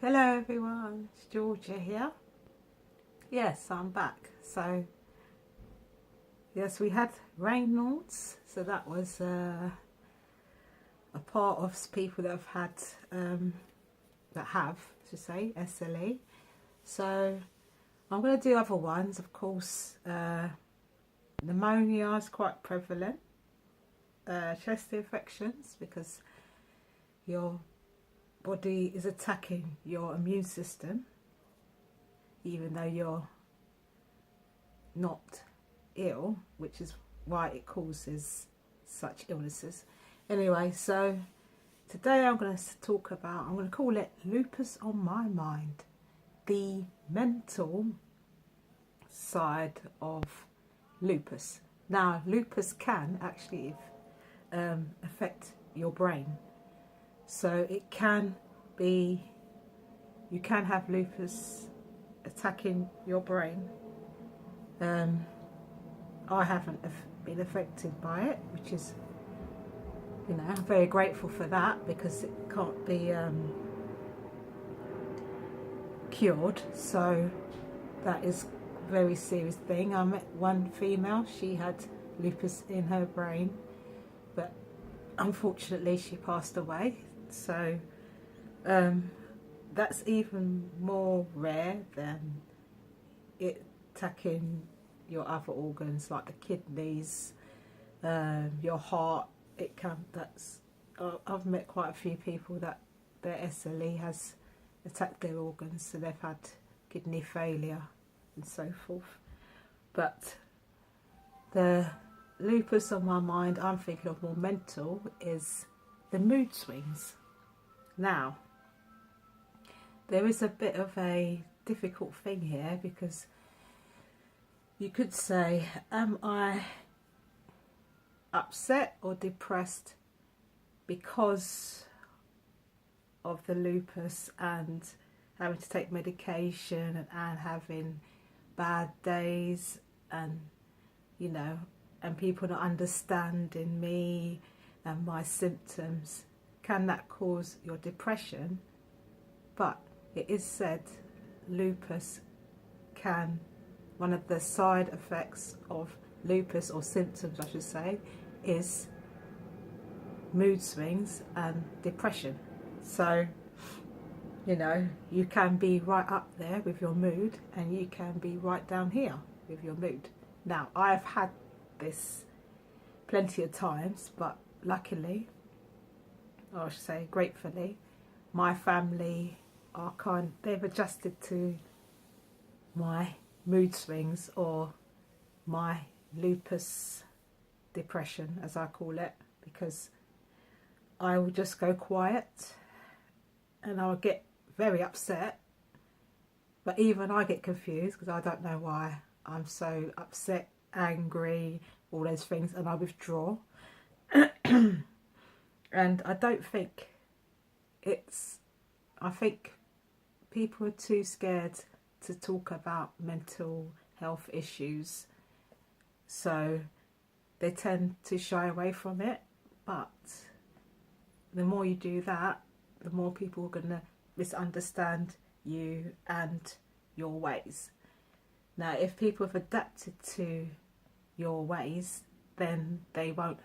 Hello everyone, it's Georgia here. Yes, I'm back. So, yes, we had Reynolds, so that was a part of people that have had, I should say, S.L.E. So, I'm going to do other ones. Of course, pneumonia is quite prevalent, chest infections, because your body is attacking your immune system even though you're not ill, which is why it causes such illnesses. Anyway, so today I'm going to talk about, I'm going to call it lupus on my mind, the mental side of lupus. Now, lupus can actually affect your brain. So it can be, you can have lupus attacking your brain. I haven't been affected by it, which is, you know, I'm very grateful for that, because it can't be cured. So that is a very serious thing. I met one female, she had lupus in her brain, but unfortunately she passed away. So that's even more rare than it attacking your other organs like the kidneys, your heart. It can. I've met quite a few people that their S.L.E has attacked their organs, so they've had kidney failure and so forth. But the lupus on my mind, I'm thinking of more mental, is the mood swings. Now, there is a bit of a difficult thing here, because you could say, am I upset or depressed because of the lupus and having to take medication and having bad days, and, you know, and people not understanding me and my symptoms? Can that cause your depression? But it is said lupus can, one of the side effects of lupus, or symptoms I should say, is mood swings and depression. So, you know, you can be right up there with your mood, and you can be right down here with your mood. Now, I've had this plenty of times, but luckily, or I should say gratefully, my family are they've adjusted to my mood swings, or my lupus depression, as I call it, because I will just go quiet and I'll get very upset, but even I get confused because I don't know why I'm so upset, angry, all those things, and I withdraw. And I don't think I think people are too scared to talk about mental health issues, so they tend to shy away from it. But the more you do that, the more people are going to misunderstand you and your ways. Now, if people have adapted to your ways, then they won't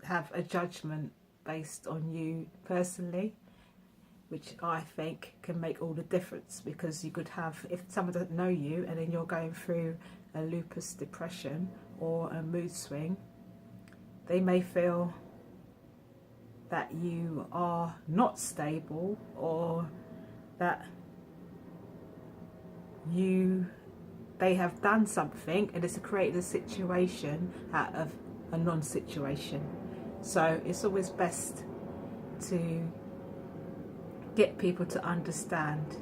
have a judgment based on you personally, which I think can make all the difference. Because you could have, if someone doesn't know you and then you're going through a lupus depression or a mood swing, they may feel that you are not stable, or that they have done something and it's created a situation out of a non-situation. So it's always best to get people to understand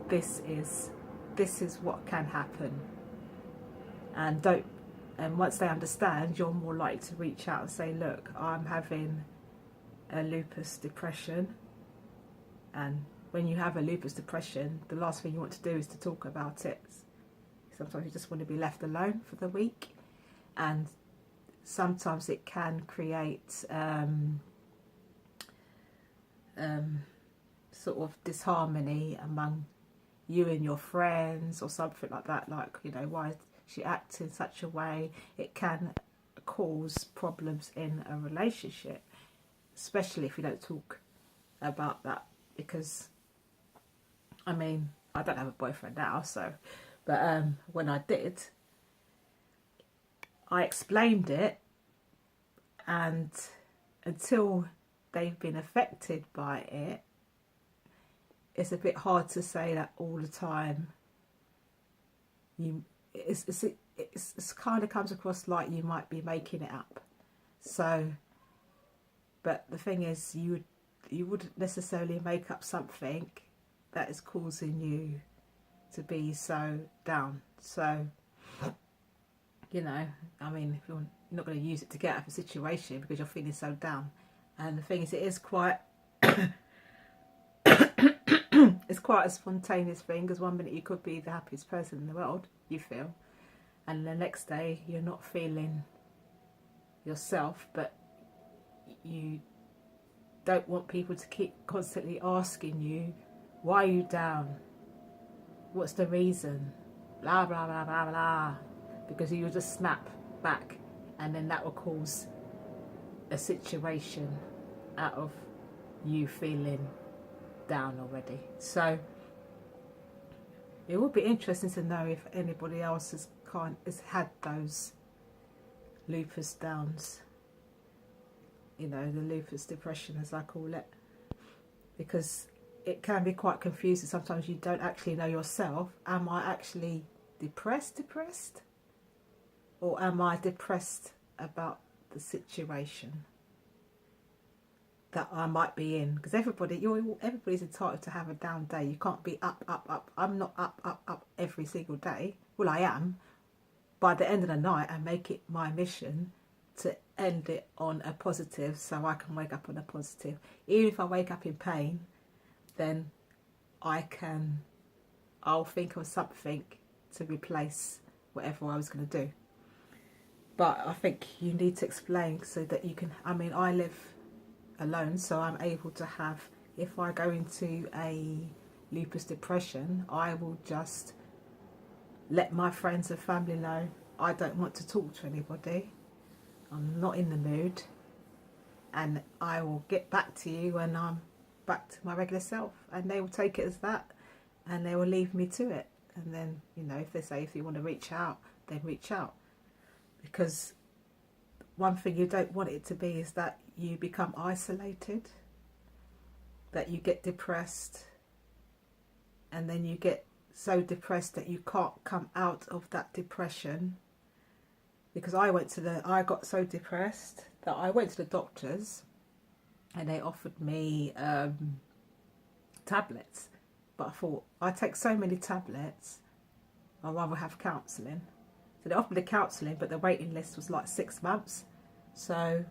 this is what can happen, and once they understand, you're more likely to reach out and say, look, I'm having a lupus depression. And when you have a lupus depression, the last thing you want to do is to talk about it. Sometimes you just want to be left alone for the week, and sometimes it can create sort of disharmony among you and your friends or something like that, like, you know, why she acts in such a way, it can cause problems in a relationship, especially if you don't talk about that. Because I mean, I don't have a boyfriend now, so, but when I did, I explained it, and until they've been affected by it, it's a bit hard to say that all the time. It's kind of comes across like you might be making it up. So, but the thing is, you wouldn't necessarily make up something that is causing you to be so down. So, you know, I mean, if you're not going to use it to get out of a situation because you're feeling so down. And the thing is, it is quite it's quite a spontaneous thing, because one minute you could be the happiest person in the world, you feel, and the next day you're not feeling yourself, but you don't want people to keep constantly asking you, why are you down? What's the reason? Blah, blah, blah, blah, blah. Because you'll just snap back, and then that will cause a situation out of you feeling down already. So it would be interesting to know if anybody else has had those lupus downs, you know, the lupus depression as I call it, because it can be quite confusing. Sometimes you don't actually know yourself. Am I actually depressed, or am I depressed about the situation that I might be in? Because everybody's entitled to have a down day. You can't be up, up, up. I'm not up, up, up every single day. Well, I am. By the end of the night, I make it my mission to end it on a positive, so I can wake up on a positive. Even if I wake up in pain, then I'll think of something to replace whatever I was going to do. But I think you need to explain so that you can, I mean, I live alone, so I'm able to have, if I go into a lupus depression, I will just let my friends and family know I don't want to talk to anybody, I'm not in the mood, and I will get back to you when I'm back to my regular self, and they will take it as that, and they will leave me to it. And then, you know, if they say if you want to reach out, then reach out. Because one thing you don't want it to be is that you become isolated, that you get depressed, and then you get so depressed that you can't come out of that depression. Because I got so depressed that I went to the doctors, and they offered me tablets. But I thought, I take so many tablets, I'd rather have counselling. So they offered me the counselling, but the waiting list was like 6 months. So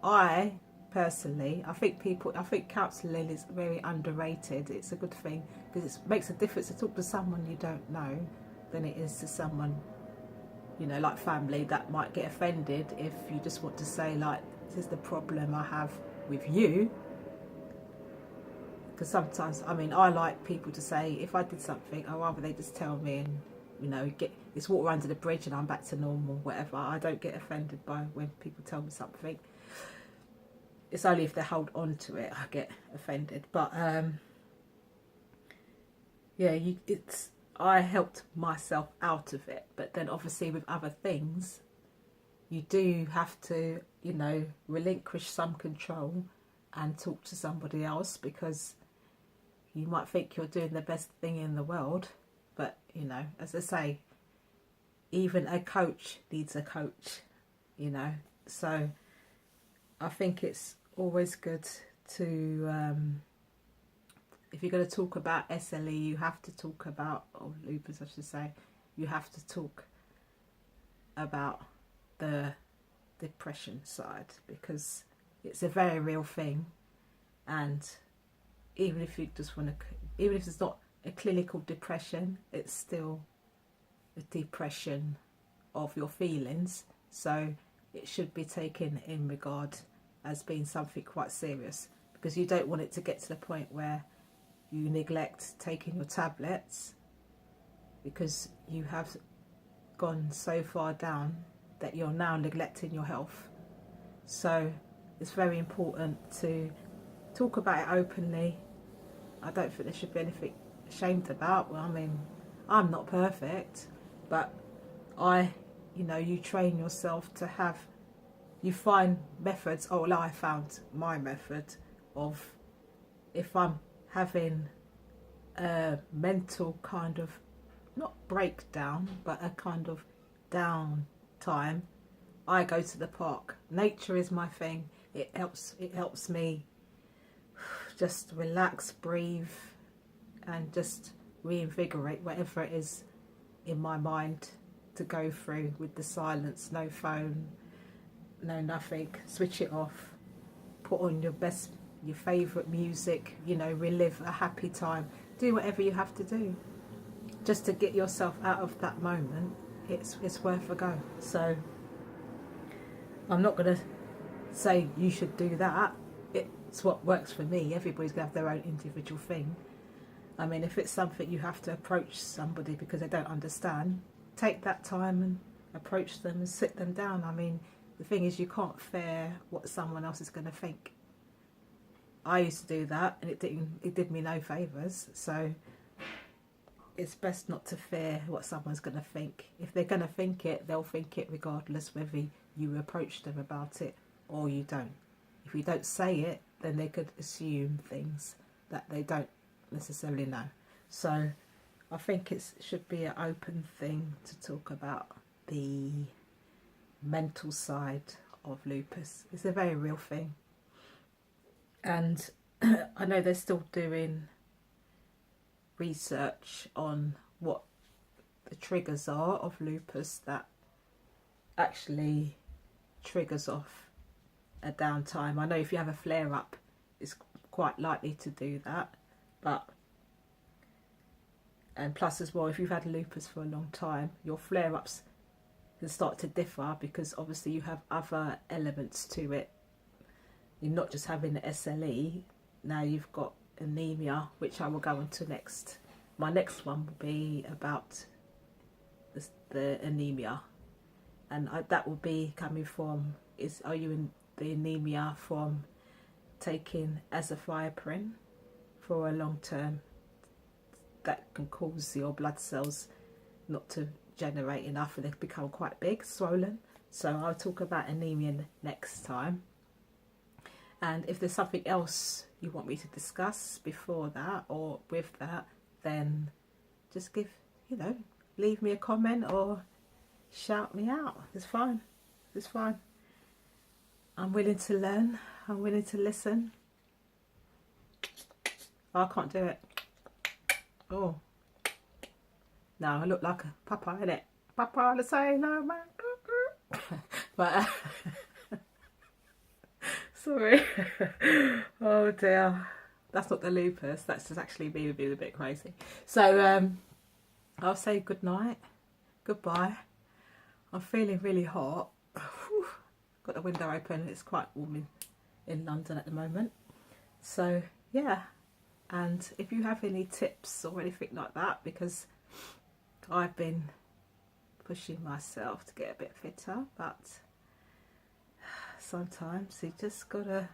I personally, I think counselling is very underrated. It's a good thing, because it makes a difference to talk to someone you don't know than it is to someone, you know, like family, that might get offended if you just want to say, like, this is the problem I have with you. Because sometimes, I mean, I like people to say, if I did something, I'd rather they just tell me, and, you know, it's water under the bridge and I'm back to normal, whatever. I don't get offended by when people tell me something. It's only if they hold on to it I get offended. But yeah, I helped myself out of it. But then obviously with other things, you do have to, you know, relinquish some control and talk to somebody else, because you might think you're doing the best thing in the world, but, you know, as I say, even a coach needs a coach, you know. So I think it's always good to, if you're going to talk about S.L.E, you have to talk about, or lupus I should say, you have to talk about the depression side, because it's a very real thing. And even if you just want to, even if it's not a clinical depression, it's still a depression of your feelings. So it should be taken in regard as being something quite serious, because you don't want it to get to the point where you neglect taking your tablets, because you have gone so far down that you're now neglecting your health. So it's very important to talk about it openly. I don't think there should be anything ashamed about. Well, I mean, I'm not perfect, but you train yourself to have, you find methods. Oh, well, I found my method of, if I'm having a mental kind of, not breakdown, but a kind of down time, I go to the park. Nature is my thing. It helps me just relax, breathe, and just reinvigorate whatever it is in my mind to go through, with the silence, no phone, no nothing. Switch it off, put on your favourite music, relive a happy time. Do whatever you have to do just to get yourself out of that moment. It's worth a go. So I'm not going to say you should do that. It's what works for me. Everybody's going to have their own individual thing. I mean, if it's something you have to approach somebody because they don't understand, take that time and approach them and sit them down. I mean, the thing is, you can't fear what someone else is going to think. I used to do that, and it did me no favours. So it's best not to fear what someone's going to think. If they're going to think it, they'll think it regardless whether you approach them about it or you don't. If you don't say it, then they could assume things that they don't necessarily know. So I think it should be an open thing to talk about the mental side of lupus. It's a very real thing. And I know they're still doing research on what the triggers are of lupus that actually triggers off a downtime. I know if you have a flare-up, it's quite likely to do that, and plus as well, if you've had lupus for a long time, your flare-ups can start to differ, because obviously you have other elements to it. You're not just having the S.L.E, now you've got anemia, which I will go on to next. My next one will be about the anemia, and that will be coming from, are you in the anemia from taking azathioprine for a long term? That can cause your blood cells not to generate enough, and they become quite big, swollen. So I'll talk about anemia next time. And if there's something else you want me to discuss before that or with that, then just leave me a comment or shout me out. It's fine. It's fine. I'm willing to learn. I'm willing to listen. Oh, I can't do it. Oh. No, I look like a Papa, innit? Papa the Sailor Man. But sorry. Oh dear. That's not the lupus. That's just actually me being a bit crazy. So I'll say good night. Goodbye. I'm feeling really hot. Got the window open. It's quite warm in London at the moment. So yeah. And if you have any tips or anything like that, because I've been pushing myself to get a bit fitter, but sometimes you just gotta